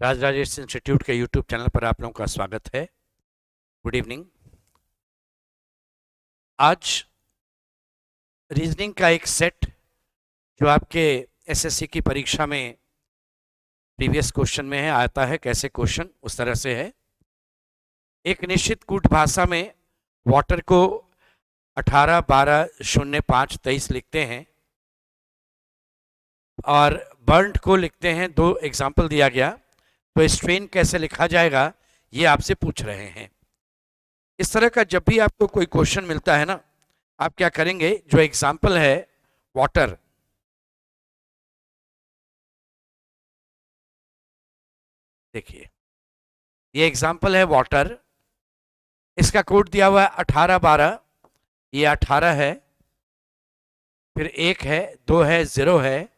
राजराजेश institute के YouTube channel पर आप लोगों का स्वागत है। Good evening. आज रीजनिंग का एक सेट जो आपके एसएससी की परीक्षा में प्रीवियस क्वेश्चन में है, आता है कैसे क्वेश्चन उस तरह से है। एक निश्चित कूट भाषा में वाटर को 18, 12, 0, 5, 23 लिखते हैं और बर्न्ड को लिखते हैं। दो एग्जाम्पल दिया गया, तो स्ट्रेन कैसे लिखा जाएगा ये आपसे पूछ रहे हैं। इस तरह का जब भी आपको कोई क्वेश्चन मिलता है ना, आप क्या करेंगे, जो एग्जाम्पल है वाटर, देखिए ये एग्जाम्पल है वाटर, इसका कोड दिया हुआ है 18, 12, ये 18 है, फिर 1 है, 2 है, 0 है,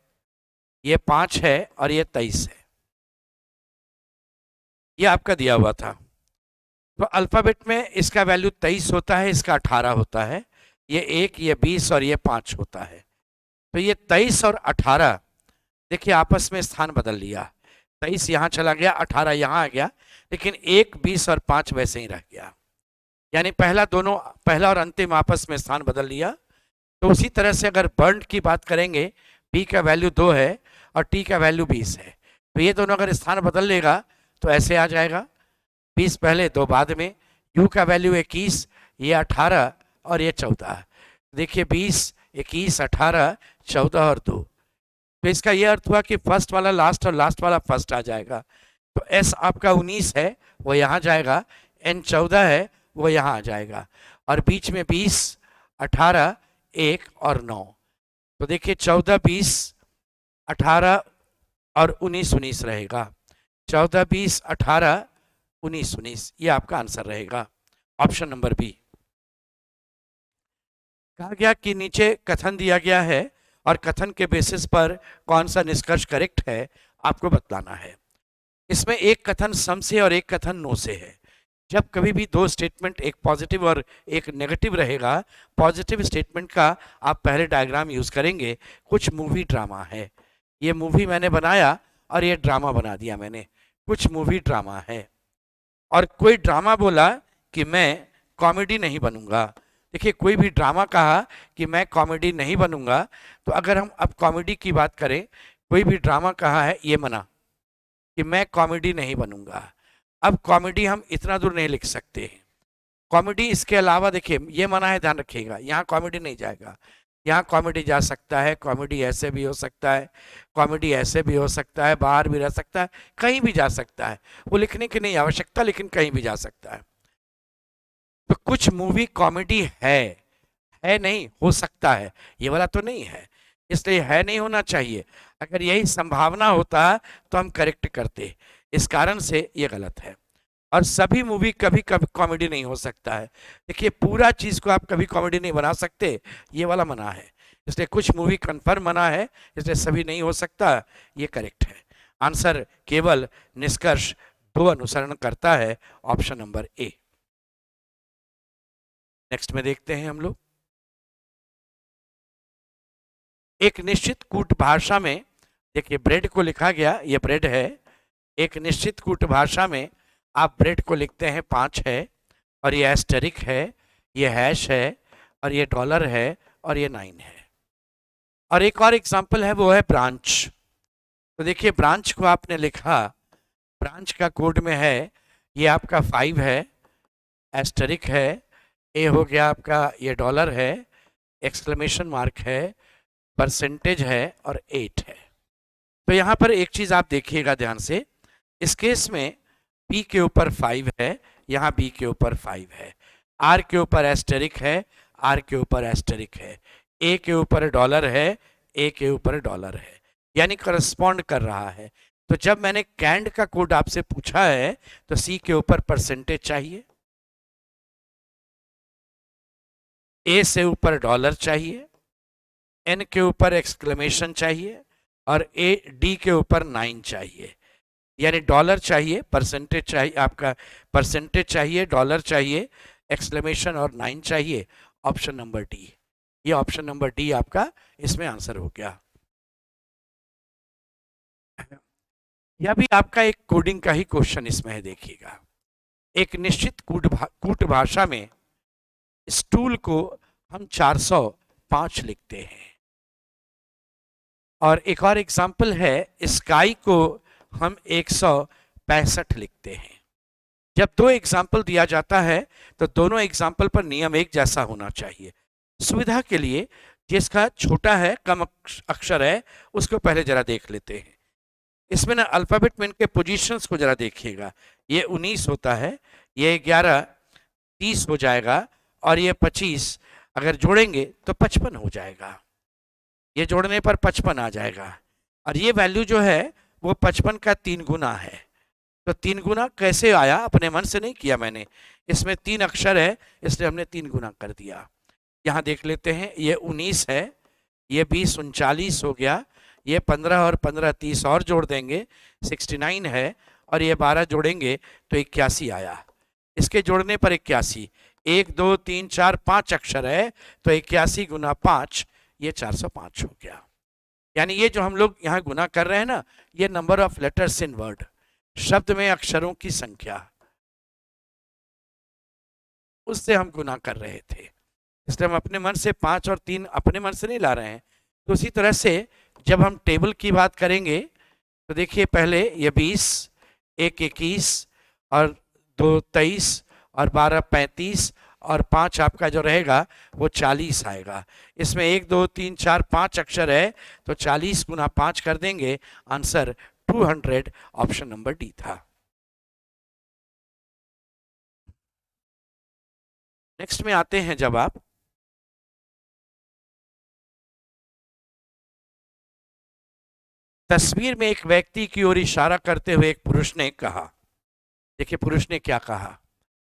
ये 5 है और ये 23 है। ये आपका दिया हुआ था। तो अल्फाबेट में इसका वैल्यू 23 होता है, इसका 18 होता है, ये 1, ये 20 और ये 5 होता है। तो ये 23 और 18 देखिए आपस में स्थान बदल लिया। 23 यहाँ चला गया, 18 यहाँ आ गया, लेकिन 1, 20 और 5 वैसे ही रह गया। यानी पहला और अंतिम आपस में स्थान बदल लिया। तो उसी तरह से अगर बर्न्ड की बात करेंगे, बी का वैल्यू 2 है और टी का वैल्यू 20 है, तो ये दोनों अगर स्थान बदल लेगा तो ऐसे आ जाएगा, 20 पहले 2 बाद में। यू का वैल्यू 21, ये 18 और ये 14। देखिए 20, 21, 18, 14 और 2। तो इसका ये अर्थ हुआ कि फर्स्ट वाला लास्ट और लास्ट वाला फर्स्ट आ जाएगा। तो एस आपका 19 है, वो यहाँ जाएगा, एन 14 है, वो यहाँ आ जाएगा, और बीच में 20, 18, 1 और 9। तो देखिए 14, 20, 18 और 19, 19 रहेगा। 14, 20, 18, 19, 19, ये आपका आंसर रहेगा, ऑप्शन नंबर बी। कहा गया कि नीचे कथन दिया गया है और कथन के बेसिस पर कौन सा निष्कर्ष करेक्ट है आपको बतलाना है। इसमें एक कथन सम से और एक कथन नो से है। जब कभी भी दो स्टेटमेंट, एक पॉजिटिव और एक नेगेटिव रहेगा, पॉजिटिव स्टेटमेंट का आप पहले डायग्राम यूज करेंगे। कुछ मूवी ड्रामा है, ये मूवी मैंने बनाया और ये ड्रामा बना दिया मैंने, कुछ मूवी ड्रामा है। और कोई ड्रामा बोला कि मैं कॉमेडी नहीं बनूंगा। देखिए कोई भी ड्रामा कहा कि मैं कॉमेडी नहीं बनूंगा, तो अगर हम अब कॉमेडी की बात करें, कोई भी ड्रामा कहा है ये मना कि मैं कॉमेडी नहीं बनूंगा। अब कॉमेडी हम इतना दूर नहीं लिख सकते हैं। कॉमेडी इसके अलावा देखिए ये मना है, ध्यान रखिएगा, यहाँ कॉमेडी नहीं जाएगा। यहाँ कॉमेडी जा सकता है, कॉमेडी ऐसे भी हो सकता है, कॉमेडी ऐसे भी हो सकता है, बाहर भी रह सकता है, कहीं भी जा सकता है, वो लिखने की नहीं आवश्यकता, लेकिन कहीं भी जा सकता है। तो कुछ मूवी कॉमेडी है नहीं, हो सकता है, ये वाला तो नहीं है, इसलिए है नहीं होना चाहिए। अगर यही संभावना होता तो हम करेक्ट करते, इस कारण से ये गलत है। और सभी मूवी कभी कभी कॉमेडी नहीं हो सकता है। देखिए पूरा चीज को आप कभी कॉमेडी नहीं बना सकते, ये वाला मना है। इसलिए कुछ मूवी कन्फर्म मना है, इसलिए सभी नहीं हो सकता, ये करेक्ट है। आंसर केवल निष्कर्ष दो अनुसरण करता है, ऑप्शन नंबर ए। नेक्स्ट में देखते हैं हम लोग। एक निश्चित कूट भाषा में, देखिए ब्रेड को लिखा गया, ये ब्रेड है। एक निश्चित कूट भाषा में आप ब्रेड को लिखते हैं 5 है, और ये एस्टेरिक है, ये हैश है, और ये डॉलर है, और ये 9 है। और एक और एग्जांपल है, वो है ब्रांच। तो देखिए ब्रांच को आपने लिखा, ब्रांच का कोड में है, ये आपका 5 है, एस्टेरिक है, ए हो गया आपका, ये डॉलर है, एक्सक्लेमेशन मार्क है, परसेंटेज है, और 8 है। तो यहाँ पर एक चीज आप देखिएगा ध्यान से, इस केस में P के ऊपर 5 है, यहाँ B के ऊपर 5 है, R के ऊपर एस्टेरिक है, R के ऊपर एस्टेरिक है, A के ऊपर डॉलर है, A के ऊपर डॉलर है, यानी करस्पॉन्ड कर रहा है। तो जब मैंने कैंड का कोड आपसे पूछा है, तो C के ऊपर परसेंटेज चाहिए, A से ऊपर डॉलर चाहिए, N के ऊपर एक्सक्लेमेशन चाहिए, और D के ऊपर 9 चाहिए। यानी डॉलर चाहिए, परसेंटेज चाहिए, आपका परसेंटेज चाहिए, डॉलर चाहिए, एक्सक्लेमेशन और 9 चाहिए, ऑप्शन नंबर डी। ये ऑप्शन नंबर डी आपका इसमें आंसर हो गया। यह भी आपका एक कोडिंग का ही क्वेश्चन इसमें है, देखिएगा। एक निश्चित कूट भाषा में स्टूल को हम 405 लिखते हैं, और एक और एग्जाम्पल है, स्काई को हम 165 लिखते हैं। जब दो एग्जाम्पल दिया जाता है तो दोनों एग्जाम्पल पर नियम एक जैसा होना चाहिए। सुविधा के लिए जिसका छोटा है, कम अक्षर है, उसको पहले जरा देख लेते हैं। इसमें ना अल्फाबेट में इनके पोजीशंस को जरा देखिएगा। ये 19 होता है, ये 11 30 हो जाएगा, और ये 25 अगर जोड़ेंगे तो 55 हो जाएगा। ये जोड़ने पर 55 आ जाएगा, और ये वैल्यू जो है वो 55 का 3 गुना है। तो 3 गुना कैसे आया, अपने मन से नहीं किया मैंने, इसमें 3 अक्षर है इसलिए हमने 3 गुना कर दिया। यहाँ देख लेते हैं, ये 19 है, ये 20 39 हो गया, ये 15 और 15 30 और जोड़ देंगे 69 है, और ये 12 जोड़ेंगे तो 81 आया। इसके जोड़ने पर 81, 1 2 3 4 5 अक्षर है, तो 81 गुना 5 ये 405 हो गया। यानी ये जो हम लोग यहाँ गुना कर रहे हैं ना, ये number of letters in word, शब्द में अक्षरों की संख्या, उससे हम गुना कर रहे थे। इसलिए हम अपने मन से 5 और 3 अपने मन से नहीं ला रहे हैं। तो उसी तरह से जब हम टेबल की बात करेंगे तो देखिए, पहले ये 20, 1 21 और 2 23 और 12 35 और 5 आपका जो रहेगा वो 40 आएगा। इसमें 1 2 3 4 5 अक्षर है, तो 40 गुना 5 कर देंगे, आंसर 200, ऑप्शन नंबर डी था। नेक्स्ट में आते हैं, जब आप तस्वीर में एक व्यक्ति की ओर इशारा करते हुए एक पुरुष ने कहा, देखिए पुरुष ने क्या कहा,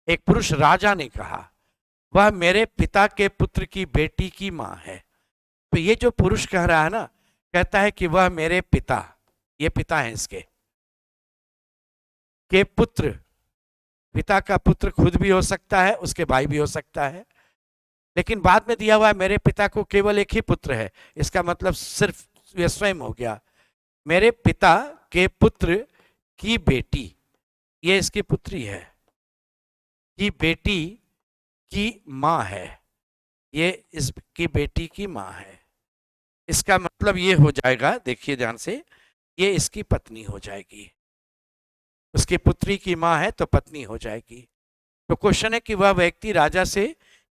एक पुरुष राजा ने कहा, वह मेरे पिता के पुत्र की बेटी की मां है। तो ये जो पुरुष कह रहा है ना, कहता है कि वह मेरे पिता, ये पिता है इसके के पुत्र, पिता का पुत्र खुद भी हो सकता है, उसके भाई भी हो सकता है, लेकिन बाद में दिया हुआ है मेरे पिता को केवल एक ही पुत्र है, इसका मतलब सिर्फ ये स्वयं हो गया। मेरे पिता के पुत्र की बेटी, ये इसकी पुत्री है, की बेटी की मां है, ये इसकी बेटी की मां है। इसका मतलब ये हो जाएगा, देखिए ध्यान से, ये इसकी पत्नी हो जाएगी। उसकी पुत्री की मां है तो पत्नी हो जाएगी। तो क्वेश्चन है कि वह व्यक्ति राजा से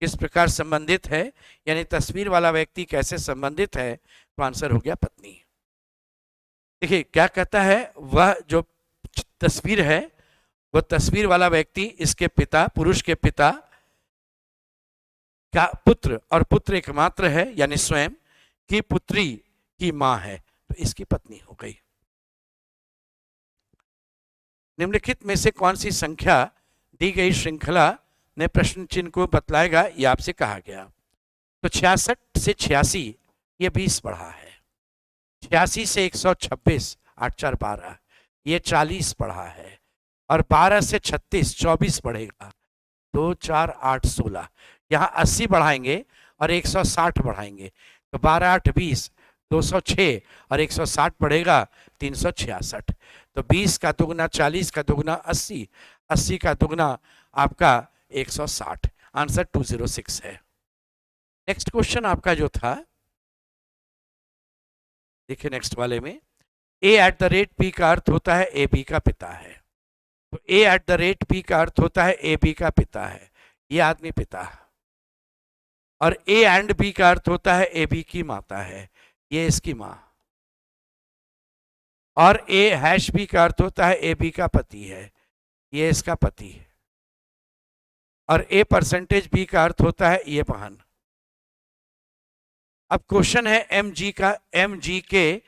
किस प्रकार संबंधित है, यानी तस्वीर वाला व्यक्ति कैसे संबंधित है, तो आंसर हो गया पत्नी। देखिए क्या कहता है, वह जो तस्वीर है, वह तस्वीर वाला व्यक्ति इसके पिता, पुरुष के पिता का पुत्र, और पुत्र एकमात्र है यानी स्वयं की पुत्री की मां है, तो इसकी पत्नी हो गई। निम्नलिखित में से कौन सी संख्या दी गई श्रृंखला ने प्रश्न चिन्ह को बतलाएगा, ये आपसे कहा गया। तो 66 से 86 ये 20 बढ़ा है, 86 से 126 8 4 12 ये 40 बढ़ा है, और 12 से 36 24 बढ़ेगा, 2 4 8 16, यहाँ 80 बढ़ाएंगे और 160 बढ़ाएंगे, तो 12 8 20, 206 और 160 बढ़ेगा 366। तो 20 का दुगना 40 का दुगना 80, 80 का दुगना आपका 160, आंसर 206 है। नेक्स्ट क्वेश्चन आपका जो था, देखिए नेक्स्ट वाले में, a@p का अर्थ होता है ए बी का पिता है। तो a@p का अर्थ होता है ए बी का पिता है, ये आदमी पिता है, और a&b का अर्थ होता है ए बी की माता है, ये इसकी मां, और a#b का अर्थ होता है ए बी का पति है, ये इसका पति है, और a%b का अर्थ होता है ये बहन। अब क्वेश्चन है mg का, mg के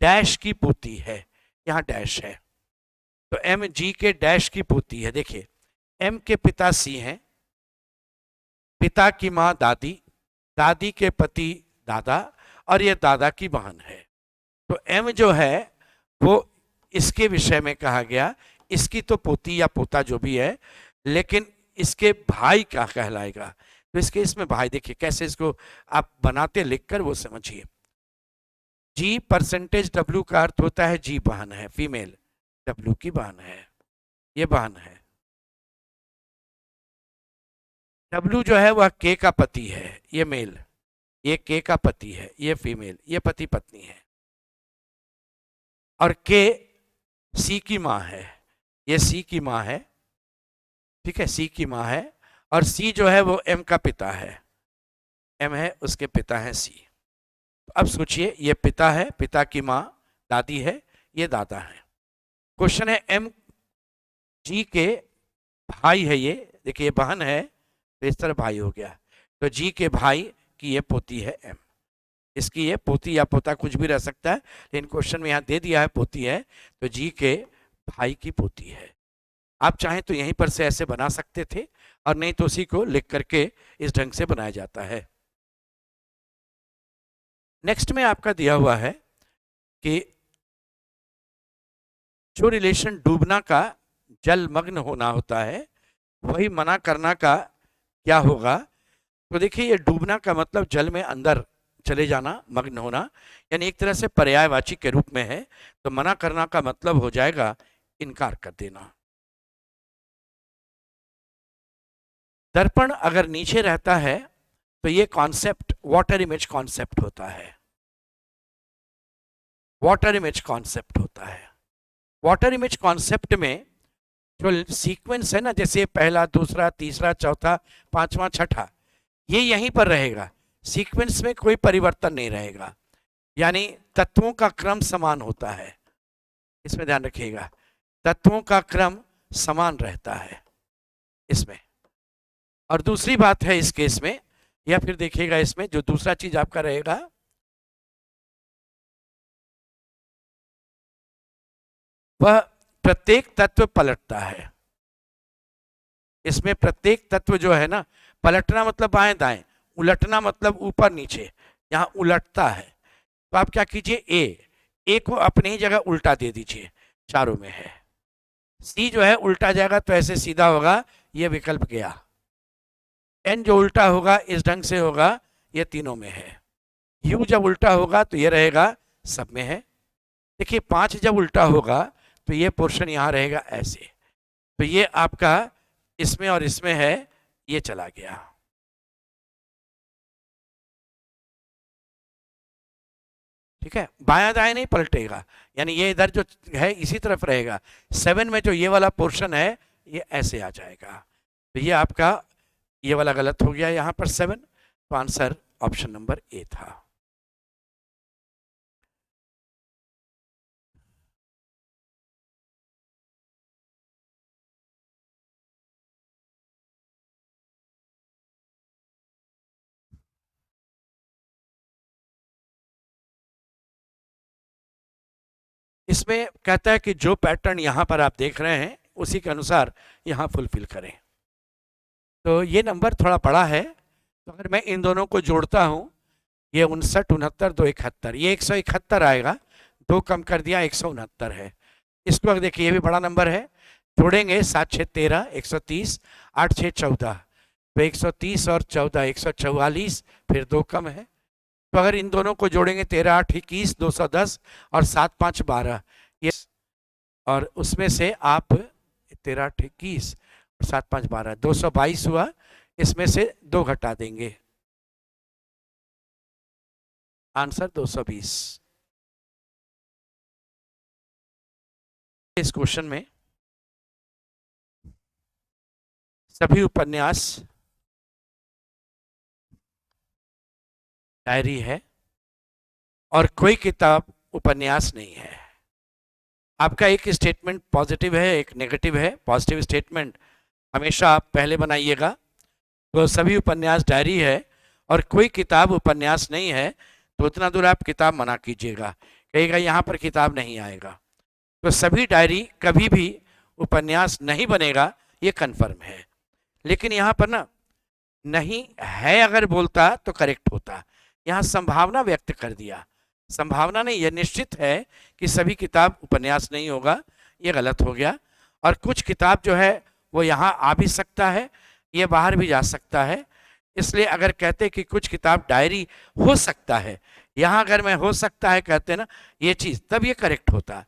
डैश की पोती है, यहां डैश है, तो mg के डैश की पोती है। देखिए m के पिता c हैं, पिता की मां दादी, दादी के पति दादा, और ये दादा की बहन है। तो m जो है वो इसके विषय में कहा गया, इसकी तो पोती या पोता जो भी है, लेकिन इसके भाई क्या कहलाएगा, तो इसके इसमें भाई, देखिए कैसे इसको आप बनाते लिखकर वो समझिए। G%W का अर्थ होता है जी बहन है, फीमेल, डब्लू की बहन है, ये बहन है। डब्लू जो है वह के का पति है, ये मेल, ये के का पति है, ये फीमेल, ये पति पत्नी है। और के सी की माँ है, ये सी की माँ है, ठीक है, सी की माँ है। और सी जो है वो एम का पिता है, एम है उसके पिता है सी। अब सोचिए, ये पिता है, पिता की माँ दादी है, ये दादा है। क्वेश्चन है एम जी के भाई है, ये देखिए बहन है तो इस तरह भाई हो गया, तो जी के भाई की ये पोती है एम, इसकी ये पोती या पोता कुछ भी रह सकता है, लेकिन क्वेश्चन में यहाँ दे दिया है पोती है, तो जी के भाई की पोती है। आप चाहें तो यहीं पर से ऐसे बना सकते थे, और नहीं तो उसी को लिख करके इस ढंग से बनाया जाता है। नेक्स्ट में आपका दिया हुआ है कि जो रिलेशन डूबना का जलमग्न होना होता है, वही मना करना का क्या होगा। तो देखिए, ये डूबना का मतलब जल में अंदर चले जाना, मग्न होना, यानी एक तरह से पर्यायवाची के रूप में है। तो मना करना का मतलब हो जाएगा इनकार कर देना। दर्पण अगर नीचे रहता है तो ये कॉन्सेप्ट वाटर इमेज कॉन्सेप्ट होता है, वाटर इमेज कॉन्सेप्ट होता है। वाटर इमेज कॉन्सेप्ट में जो सीक्वेंस है ना, जैसे पहला, दूसरा, तीसरा, चौथा, पांचवा, छठा, ये यहीं पर रहेगा, सीक्वेंस में कोई परिवर्तन नहीं रहेगा, यानी तत्वों का क्रम समान होता है, इसमें ध्यान रखिएगा, तत्वों का क्रम समान रहता है इसमें। और दूसरी बात है इस केस में, या फिर देखिएगा इसमें जो दूसरा चीज आपका रहेगा, वह प्रत्येक तत्व पलटता है। इसमें प्रत्येक तत्व जो है ना, पलटना मतलब बाएं दाएं, उलटना मतलब ऊपर नीचे, यहां उलटता है। तो आप क्या कीजिए, ए को अपनी ही जगह उल्टा दे दीजिए, चारों में है। सी जो है उल्टा जाएगा तो ऐसे सीधा होगा, ये विकल्प गया। एन जो उल्टा होगा इस ढंग से होगा, ये तीनों में है। यू जब उल्टा होगा तो ये रहेगा, सब में है। देखिए 5 जब उल्टा होगा तो ये पोर्शन यहां रहेगा ऐसे, तो ये आपका इसमें और इसमें है, ये चला गया। ठीक है, बायां दाएं नहीं पलटेगा, यानी ये इधर जो है इसी तरफ रहेगा। 7 में जो ये वाला पोर्शन है ये ऐसे आ जाएगा, तो ये आपका ये वाला गलत हो गया यहां पर 7, तो आंसर ऑप्शन नंबर ए था। इसमें कहता है कि जो पैटर्न यहां पर आप देख रहे हैं उसी के अनुसार यहां फुलफिल करें। तो ये नंबर थोड़ा बड़ा है, तो अगर मैं इन दोनों को जोड़ता हूं, ये 59, 69, 271, ये 171 आएगा, 2 कम कर दिया 169 है। इसको अगर देखिए, ये भी बड़ा नंबर है, जोड़ेंगे 7 6 13, 130, 8 6 14, तो 130 और 14 144, फिर 2 कम है। तो अगर इन दोनों को जोड़ेंगे 13 8 21, 210 और 7 5 12, ये, और उसमें से आप 13 8 21 और 7 5 12, 222 हुआ, इसमें से 2 घटा देंगे, आंसर 220। इस क्वेश्चन में सभी उपन्यास डायरी है और कोई किताब उपन्यास नहीं है। आपका एक स्टेटमेंट पॉजिटिव है, एक नेगेटिव है। पॉजिटिव स्टेटमेंट हमेशा आप पहले बनाइएगा, तो सभी उपन्यास डायरी है और कोई किताब उपन्यास नहीं है, तो उतना दूर आप किताब मना कीजिएगा, कहेगा यहाँ पर किताब नहीं आएगा। तो सभी डायरी कभी भी उपन्यास नहीं बनेगा, ये कन्फर्म है। लेकिन यहाँ पर ना नहीं है अगर बोलता तो करेक्ट होता, यहाँ संभावना व्यक्त कर दिया, संभावना नहीं, यह निश्चित है कि सभी किताब उपन्यास नहीं होगा, ये गलत हो गया। और कुछ किताब जो है वो यहाँ आ भी सकता है, ये बाहर भी जा सकता है। इसलिए अगर कहते कि कुछ किताब डायरी हो सकता है, यहाँ अगर मैं हो सकता है कहते ना ये चीज़, तब ये करेक्ट होता।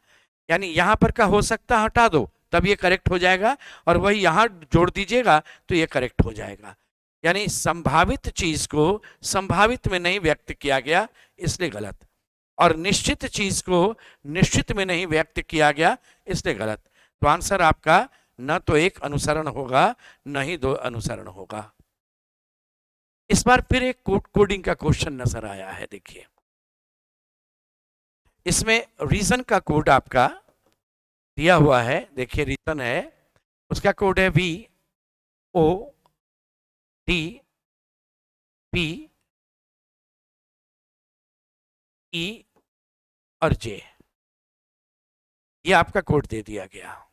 यानी यहां पर का हो सकता हटा दो तब ये करेक्ट हो जाएगा, और वही यहां जोड़ दीजिएगा तो ये करेक्ट हो जाएगा। यानी संभावित चीज को संभावित में नहीं व्यक्त किया गया, इसलिए गलत। और निश्चित चीज को निश्चित में नहीं व्यक्त किया गया, इसलिए गलत। तो आंसर आपका न तो एक अनुसरण होगा न ही दो अनुसरण होगा। इस बार फिर एक कोडिंग का क्वेश्चन नजर आया है, देखिए इसमें रीजन का कोड आपका दिया हुआ है। देखिए रीजन है, उसका कोड है VODPE और J। ये आपका कोड दे दिया गया।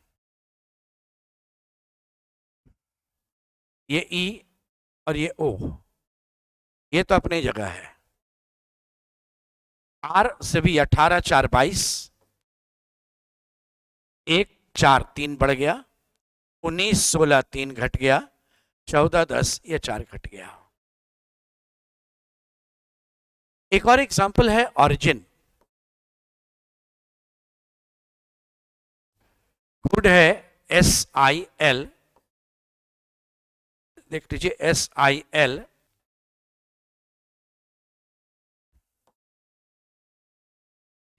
ये E और ये O, ये तो अपनी जगह है। R से भी 18 4 22, 1 4 3 बढ़ गया, 19 16 3 घट गया, 14 10 ये 4 घट गया। एक और एग्जांपल है ऑरिजिन। कोड है SIL, देख लीजिए SIL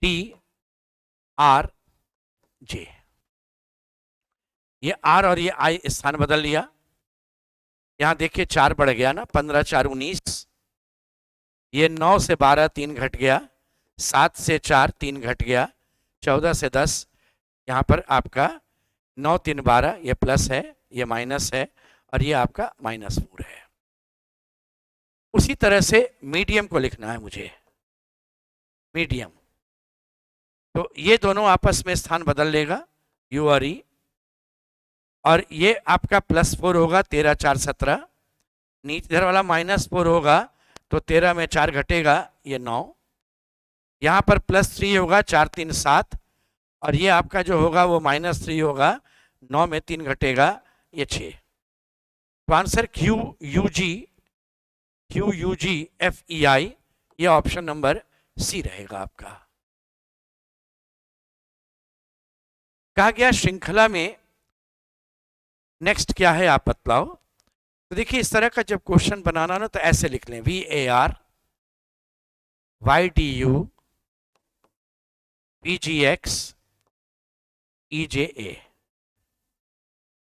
TRJ। ये R और ये I स्थान बदल लिया। यहां देखिए 4 बढ़ गया ना, 15 4 19, ये 9 से 12 3 घट गया, 7 से 4 3 घट गया, 14 से 10, यहां पर आपका 9 3 12, ये प्लस है ये माइनस है और ये आपका -4 है। उसी तरह से मीडियम को लिखना है मुझे, मीडियम। तो ये दोनों आपस में स्थान बदल लेगा, U और E, और ये आपका +4 होगा, 13 4 17, नीचे इधर वाला -4 होगा तो 13 में 4 घटेगा, ये 9, यहाँ पर +3 होगा, 4 3 7, और ये आपका जो होगा वो -3 होगा, 9 में 3 घटेगा, ये 6। तो आंसर QUGFEI, ये ऑप्शन नंबर सी रहेगा आपका। कहा गया श्रृंखला में नेक्स्ट क्या है आप बतलाओ। तो देखिए इस तरह का जब क्वेश्चन बनाना ना तो ऐसे लिख लें, VAR YDU VGX EJA।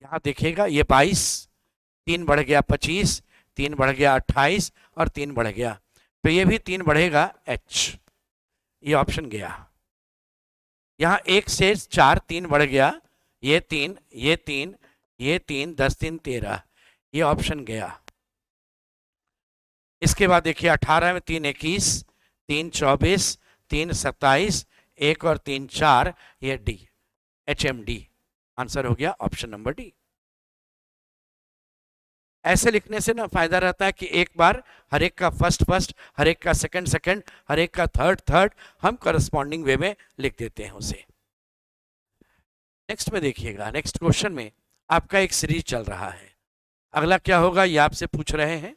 यहां देखिएगा ये 22, 3 बढ़ गया 25, 3 बढ़ गया 28 और 3 बढ़ गया, तो ये भी 3 बढ़ेगा H, ये ऑप्शन गया। यहां 1 से 4 3 बढ़ गया, ये 3 ये 3 ये 3, 10 3 13, ये ऑप्शन गया। इसके बाद देखिए 18 में 3 21, 3 24, 3 27, 1 और 3 4, ये D, HMD, आंसर हो गया ऑप्शन नंबर D। ऐसे लिखने से ना फायदा रहता है कि एक बार हर एक का फर्स्ट, हर एक का सेकंड, हर एक का थर्ड, हम करस्पॉन्डिंग वे में लिख देते हैं उसे। नेक्स्ट में देखिएगा, नेक्स्ट क्वेश्चन में आपका एक सीरीज चल रहा है। अगला क्या होगा ये आपसे पूछ रहे हैं।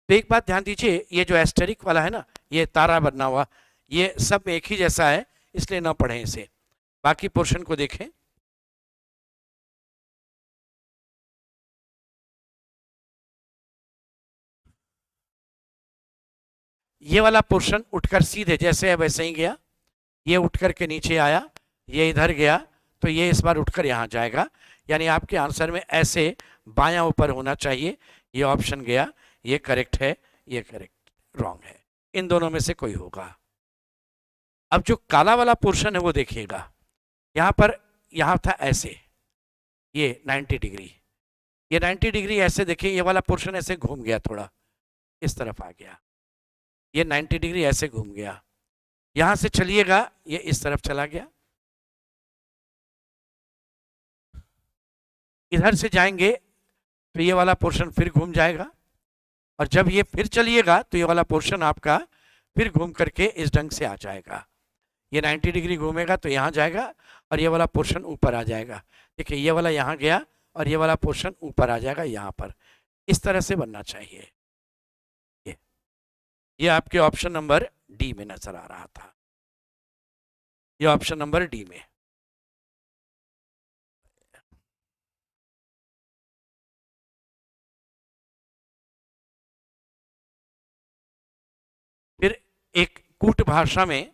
तो एक बात ध्यान दीजिए, ये जो एस्टेरिक वाला है ना, ये तारा बना हुआ, ये सब एक ही जैसा है, इसलिए ना पढ़ें इसे। बाकी पोर्शन को देखें। ये वाला पोर्शन उठकर सीधे जैसे है वैसे ही गया, ये उठकर के नीचे आया, ये इधर गया, तो ये इस बार उठकर यहाँ जाएगा। यानी आपके आंसर में ऐसे बायां ऊपर होना चाहिए, ये ऑप्शन गया, ये करेक्ट है, ये करेक्ट रॉन्ग है, इन दोनों में से कोई होगा। अब जो काला वाला पोर्शन है वो देखिएगा, यहाँ पर यहाँ था ऐसे, ये 90 डिग्री, ये 90 डिग्री ऐसे देखिए, ये वाला पोर्शन ऐसे घूम गया, थोड़ा इस तरफ आ गया, ये 90 डिग्री ऐसे घूम गया। यहां से चलिएगा, ये इस तरफ चला गया, इधर से जाएंगे तो ये वाला पोर्शन फिर घूम जाएगा, और जब ये फिर चलिएगा तो ये वाला पोर्शन आपका फिर घूम करके इस ढंग से आ जाएगा। ये 90 डिग्री घूमेगा तो यहाँ जाएगा और ये वाला पोर्शन ऊपर आ जाएगा। देखिए ये वाला यहाँ गया और ये वाला पोर्शन ऊपर आ जाएगा यहाँ पर, इस तरह से बनना चाहिए। ये आपके ऑप्शन नंबर डी में नजर आ रहा था, ये ऑप्शन नंबर डी में। एक कूट भाषा में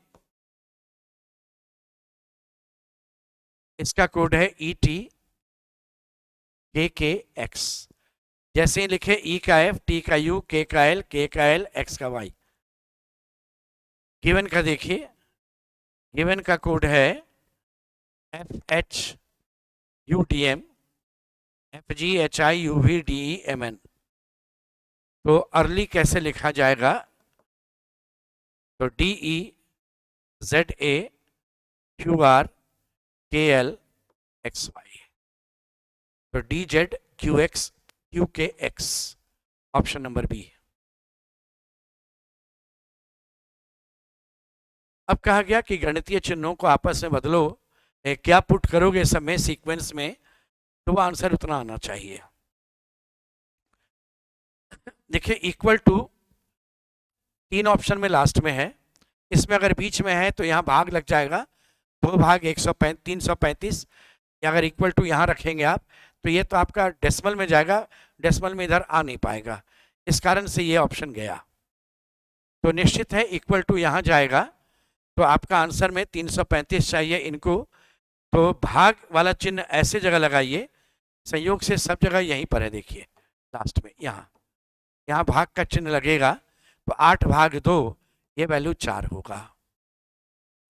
इसका कोड है ET KKX। जैसे ही लिखे E का F, T का U, K का L, K का L, X का Y। गिवन का देखिए, गिवन का कोड है FHUTM FGHIUVDEMN। तो अर्ली कैसे लिखा जाएगा? तो DEZAQRKLXY। तो DZQXQKX, ऑप्शन नंबर बी। अब कहा गया कि गणितीय चिन्हों को आपस में बदलो, क्या पुट करोगे सब में सीक्वेंस में, तो वो आंसर उतना आना चाहिए। देखिए इक्वल टू 3 ऑप्शन में लास्ट में है, इसमें अगर बीच में है तो यहाँ भाग लग जाएगा, 2 भाग 335। अगर इक्वल टू यहाँ रखेंगे आप तो ये तो आपका डेसिमल में जाएगा, डेसिमल में इधर आ नहीं पाएगा, इस कारण से ये ऑप्शन गया। तो निश्चित है इक्वल टू यहाँ जाएगा, तो आपका आंसर में 335 चाहिए इनको। तो भाग वाला चिन्ह ऐसे जगह लगाइए, संयोग से सब जगह यहीं पर है, देखिए लास्ट में यहाँ भाग का चिन्ह लगेगा, तो 8 भाग 2, ये वैल्यू 4 होगा।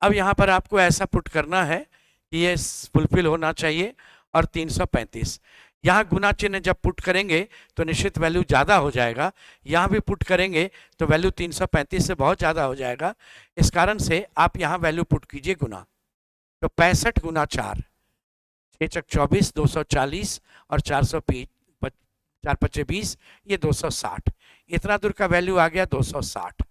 अब यहाँ पर आपको ऐसा पुट करना है कि ये फुलफिल होना चाहिए, और 335 यहाँ गुना चिन्ह जब पुट करेंगे तो निश्चित वैल्यू ज़्यादा हो जाएगा, यहाँ भी पुट करेंगे तो वैल्यू 335 से बहुत ज़्यादा हो जाएगा, इस कारण से आप यहाँ वैल्यू पुट कीजिए गुना। तो 65 गुना 4, 6 चक 24, 240 और 4 पच्चे 20, ये 260, इतना दूर का वैल्यू आ गया 260।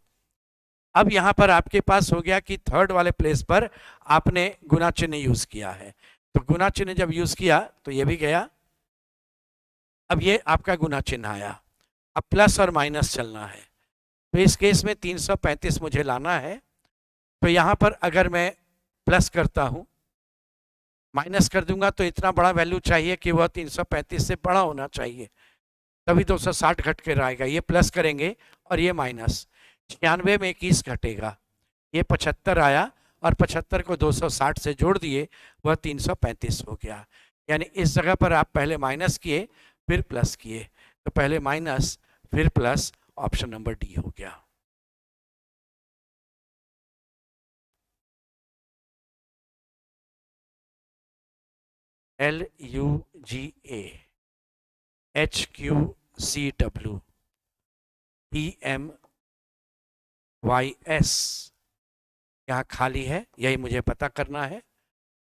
अब यहाँ पर आपके पास हो गया कि थर्ड वाले प्लेस पर आपने गुना चिन्ह यूज किया है, तो गुना चिन्ह जब यूज किया तो ये भी गया। अब ये आपका गुना चिन्ह आया, अब प्लस और माइनस चलना है, तो इस केस में 335 मुझे लाना है। तो यहाँ पर अगर मैं प्लस करता हूँ, माइनस कर दूंगा तो इतना बड़ा वैल्यू चाहिए कि वह 335 से बड़ा होना चाहिए, तभी 260 घट के रहेगा। ये प्लस करेंगे और ये माइनस, 96 में 21 घटेगा, ये 75 आया, और 75 को 260 से जोड़ दिए, वह 335 हो गया। यानी इस जगह पर आप पहले माइनस किए फिर प्लस किए, तो पहले माइनस फिर प्लस, ऑप्शन नंबर डी हो गया। LUGA HQCW PMYS यहाँ खाली है, यही मुझे पता करना है,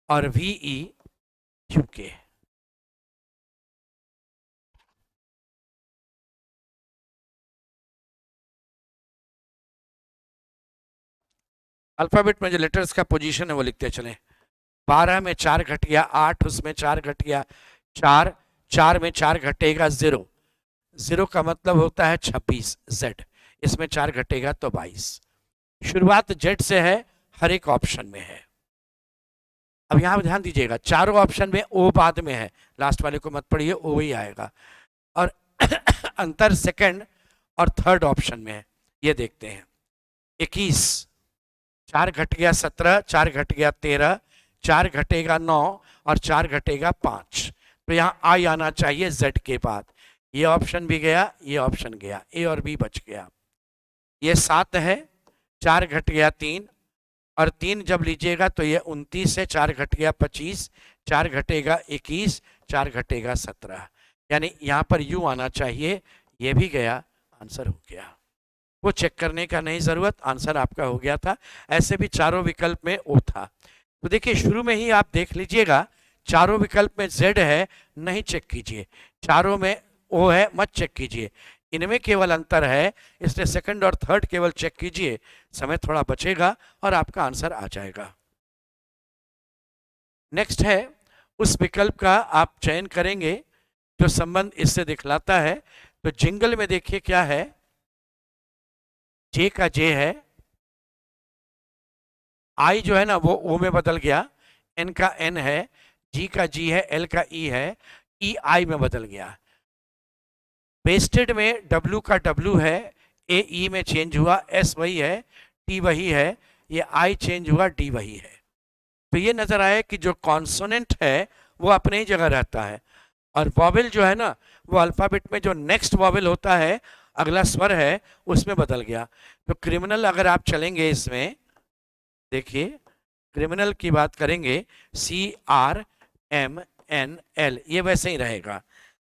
और VEQK। अल्फाबेट में जो लेटर्स का पोजीशन है वो लिखते चलें। 12 में 4 घट गया 8, उसमें 4 घट गया 4, 4 में 4 घटेगा 0, 0 का मतलब होता है 26, Z, इसमें 4 घटेगा तो 22। शुरुआत Z से है, हर एक ऑप्शन में है। अब यहाँ ध्यान दीजिएगा, चारों ऑप्शन में O बाद में है, लास्ट वाले को मत पढ़िए, O ही आएगा, और अंतर सेकंड और थर्ड ऑप्शन में है। ये देखते हैं, 21, 4 घट गया 17, 4 घट गया 13, 4 घटेगा 9 और 4 घटेगा 5, तो यहाँ आई आना चाहिए Z के बाद। ये ऑप्शन भी गया, ये ऑप्शन गया, A और B बच गया। ये 7 है, 4 घट गया 3, और 3 जब लीजिएगा तो ये 29 है, 4 घट गया 25, 4 घटेगा 21, 4 घटेगा 17, यानी यहाँ पर U आना चाहिए, ये भी गया, आंसर हो गया। वो चेक करने का नहीं जरूरत, आंसर आपका हो गया था। ऐसे भी चारों विकल्प में O था। तो देखिए शुरू में ही आप देख लीजिएगा, चारों विकल्प में Z है, नहीं चेक कीजिए, चारों में O है, मत चेक कीजिए, इनमें केवल अंतर है, इसलिए सेकंड और थर्ड केवल चेक कीजिए, समय थोड़ा बचेगा और आपका आंसर आ जाएगा। नेक्स्ट है, उस विकल्प का आप चयन करेंगे जो संबंध इससे दिखलाता है। तो जिंगल में देखिए क्या है, J का J है, I जो है ना वो O में बदल गया, N का N है, G का G है, L का E है, E I में बदल गया। पेस्टेड में W का W है, A E में चेंज हुआ, S वही है, टी वही है, ये आई चेंज हुआ, डी वही है। तो ये नजर आया कि जो कॉन्सोनेंट है वो अपने ही जगह रहता है, और वॉवेल जो है ना, वो अल्फाबेट में जो नेक्स्ट वॉवेल होता है, अगला स्वर है, उसमें बदल गया। तो क्रिमिनल अगर आप चलेंगे इसमें, देखिए क्रिमिनल की बात करेंगे, CRMNL, ये वैसे ही रहेगा।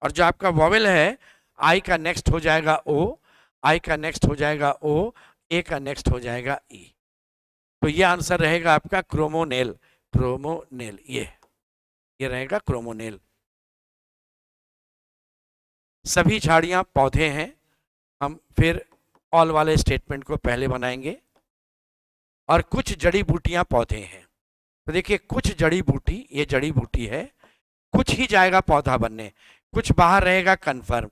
और जो आपका वॉवेल है, आई का नेक्स्ट हो जाएगा O, आई का नेक्स्ट हो जाएगा O, ए का नेक्स्ट हो जाएगा E। तो ये आंसर रहेगा आपका क्रोमोनेल। क्रोमोनेल ये रहेगा क्रोमोनेल। सभी झाड़ियां पौधे हैं। हम फिर ऑल वाले स्टेटमेंट को पहले बनाएंगे। और कुछ जड़ी बूटियां पौधे हैं। तो देखिए कुछ जड़ी बूटी, ये जड़ी बूटी है, कुछ ही जाएगा पौधा बनने, कुछ बाहर रहेगा कन्फर्म।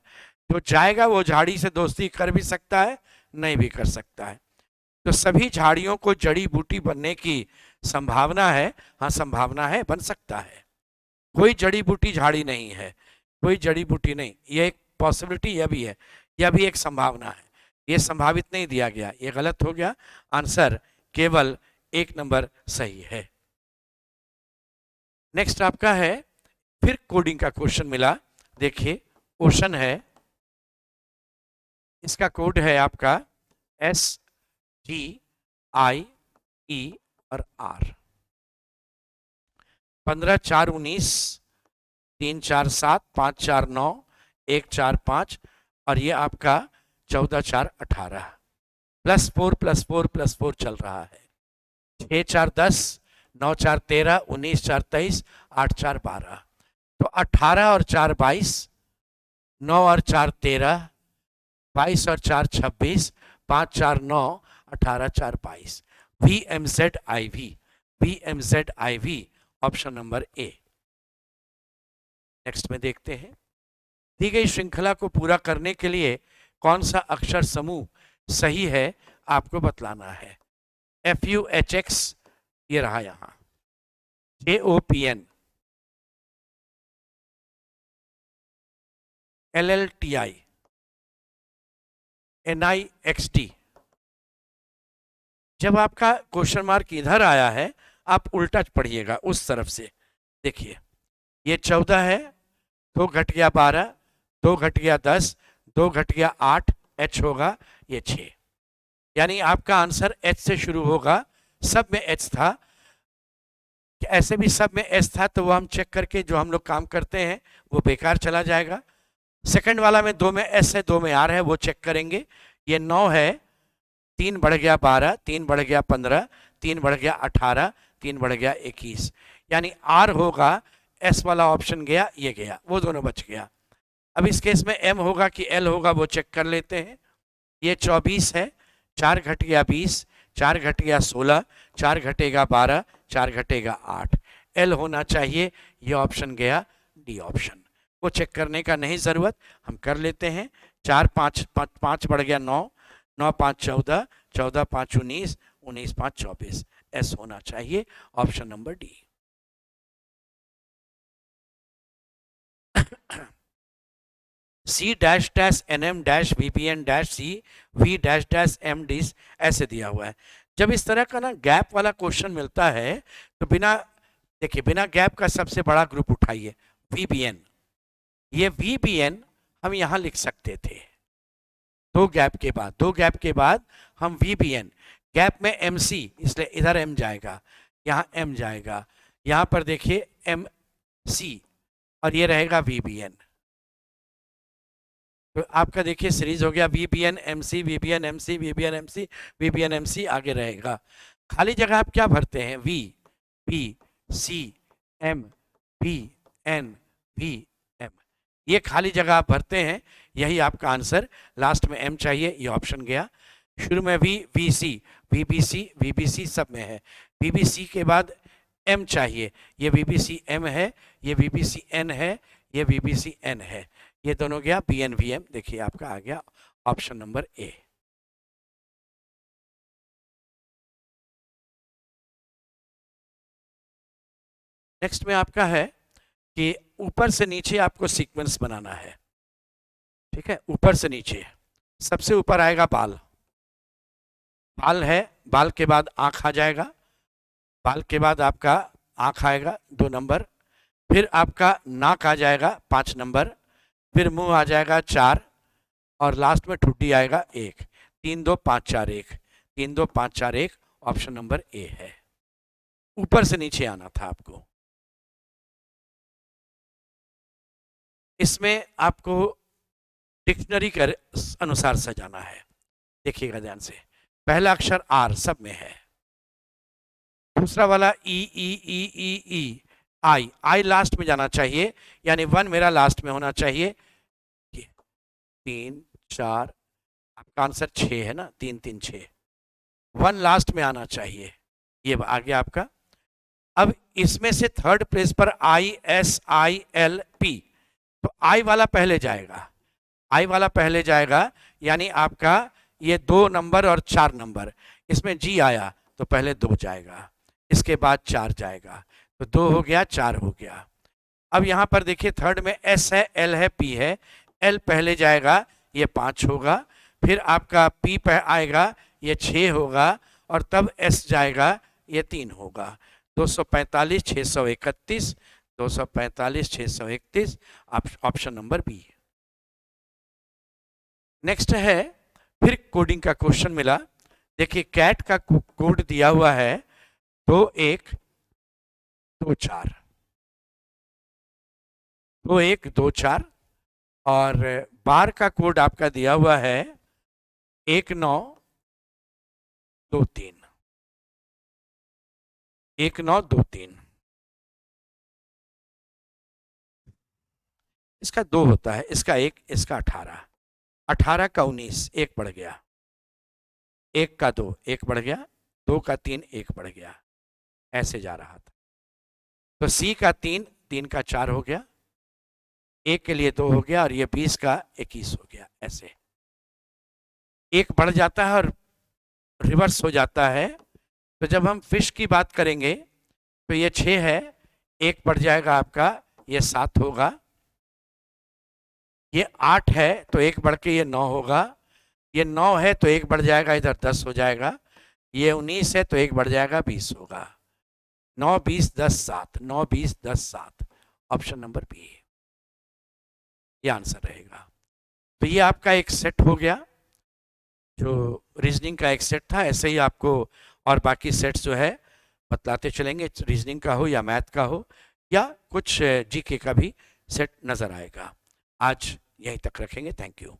जो जाएगा वो झाड़ी से दोस्ती कर भी सकता है, नहीं भी कर सकता है। तो सभी झाड़ियों को जड़ी बूटी बनने की संभावना है। हाँ संभावना है, बन सकता है। कोई जड़ी बूटी झाड़ी नहीं है, कोई जड़ी बूटी नहीं, ये एक पॉसिबिलिटी, यह भी है, यह भी एक संभावना है। ये संभावित नहीं दिया गया, ये गलत हो गया। आंसर केवल 1 नंबर सही है। नेक्स्ट आपका है, फिर कोडिंग का क्वेश्चन मिला। देखिए क्वेश्चन है, इसका कोड है आपका SGIE और R। 15 4 19, 3 4 7, 5 4 9, 1 4 5, और ये आपका 14 4 18, +4 +4 +4 चल रहा है। 6 4 10, 9 4 13, 19 4 23, 8 4 12। तो 18 और 4 22, 9 और 4 13, 22 और 4 26, 5 4 9, 18 4 22। VMZIV option number A. Next में देखते हैं, दी गई श्रृंखला को पूरा करने के लिए कौन सा अक्षर समूह सही है, आपको बतलाना है। FUHX ये रहा यहां, JOPN, LLTI, NIXD। जब आपका क्वेश्चन मार्क इधर आया है, आप उल्टा पढ़िएगा उस तरफ से। देखिए ये 14 है, 2 घट गया 12, 2 घट गया 10, 2 घट गया 8, H होगा ये 6। यानी आपका आंसर H से शुरू होगा। सब में H था, ऐसे भी सब में H था, तो वो हम चेक करके जो हम लोग काम करते हैं वो बेकार चला जाएगा। सेकंड वाला में 2 में S है, 2 में R है, वो चेक करेंगे। ये 9 है, 3 बढ़ गया 12, 3 बढ़ गया 15, 3 बढ़ गया 18, 3 बढ़ गया 21। यानी R होगा, S वाला ऑप्शन गया, ये गया, वो दोनों बच गया। अब इस केस में M होगा कि L होगा, वो चेक कर लेते हैं। ये 24 है, 4 घट गया 20, 4 घट गया 16, 4 घटेगा 12, 4 घटेगा 8। L होना चाहिए, ये ऑप्शन गया, डी ऑप्शन। वो चेक करने का नहीं जरूरत, हम कर लेते हैं। 4 5 5 बढ़ गया 9, 9 5 14, 14 5 19, 19 5 24। एस होना चाहिए, ऑप्शन नंबर डी। C-NM-VPN-C-V-M-D ऐसे दिया हुआ है। जब इस तरह का ना गैप वाला क्वेश्चन मिलता है, तो बिना देखिए, बिना गैप का सबसे बड़ा ग्रुप उठाइए, VPN। ये VPN हम यहां लिख सकते थे, 2 गैप के बाद, 2 गैप के बाद हम VPN, गैप में MC, इसलिए इधर M जाएगा, यहाँ M जाएगा, यहाँ पर देखिए MC, और ये रहेगा VPN। तो आपका देखिए सीरीज हो गया VPN MC, VPN MC, VPN MC, VPN MC, आगे रहेगा। खाली जगह आप क्या भरते हैं, V P C M V N V M, ये खाली जगह आप भरते हैं, यही आपका आंसर। लास्ट में M चाहिए, ये ऑप्शन गया। शुरू में VBC, VBC, VBC सब में है, VBC के बाद M चाहिए, ये VBC M है, ये VBC N है, ये VBC N है, ये दोनों गया BN VM। देखिए आपका आ गया ऑप्शन नंबर ए। नेक्स्ट में आपका है कि ऊपर से नीचे आपको सीक्वेंस बनाना है, ठीक है, ऊपर से नीचे। सबसे ऊपर आएगा बाल, बाल है, बाल के बाद आँख आ जाएगा, बाल के बाद आपका आँख आएगा 2 नंबर, फिर आपका नाक आ जाएगा 5 नंबर, फिर मुंह आ जाएगा 4 और लास्ट में ठुड्डी आएगा 1। 3 2 5 4 1, 3 2 5 4 1, ऑप्शन नंबर ए है। ऊपर से नीचे आना था आपको। इसमें आपको डिक्शनरी के अनुसार सजाना है। देखिएगा ध्यान से, पहला अक्षर आर सब में है, दूसरा वाला ई ई ई ई ई आई, आई लास्ट में जाना चाहिए, यानी 1 मेरा लास्ट में होना चाहिए। 3 4, आपका आंसर 6 है ना, 3 3 6, 1 लास्ट में आना चाहिए। ये आ गया आपका। अब इसमें से थर्ड प्लेस पर ISILP, तो आई वाला पहले जाएगा, आई वाला पहले जाएगा, यानी आपका ये 2 नंबर और 4 नंबर, इसमें जी आया तो पहले 2 जाएगा, इसके बाद 4 जाएगा, तो 2 हो गया, 4 हो गया। अब यहाँ पर देखिए थर्ड में S है, L है, P है, L पहले जाएगा, ये 5 होगा, फिर आपका P पे आएगा, ये 6 होगा, और तब S जाएगा, ये 3 होगा। 245 631, 245 631, ऑप्शन नंबर बी। नेक्स्ट है, फिर कोडिंग का क्वेश्चन मिला। देखिए कैट का कोड दिया हुआ है 21 24, 21 24, और बार का कोड आपका दिया हुआ है 1923, 1923। इसका 2 होता है, इसका 1, इसका 18, 18 का 19, 1 बढ़ गया, 1 का 2, 1 बढ़ गया, 2 का 3, 1 बढ़ गया, ऐसे जा रहा था। तो C का 3, 3 का 4 हो गया, 1 के लिए 2 हो गया, और ये 20 का 21 हो गया, ऐसे 1 बढ़ जाता है और रिवर्स हो जाता है। तो जब हम फिश की बात करेंगे तो ये 6 है, 1 बढ़ जाएगा आपका, ये 7 होगा, ये 8 है तो 1 बढ़ के ये 9 होगा, ये 9 है तो 1 बढ़ जाएगा, इधर 10 हो जाएगा, ये 19 है तो 1 बढ़ जाएगा, 20 होगा। 9 20 10 7, 9 20 10 7, ऑप्शन नंबर बी, ये आंसर रहेगा। तो ये आपका एक सेट हो गया, जो रीजनिंग का एक सेट था। ऐसे ही आपको और बाकी सेट्स जो है बतलाते चलेंगे, रीजनिंग का हो या मैथ का हो या कुछ जीके का भी सेट नजर आएगा। आज यहीं तक रखेंगे। Thank you.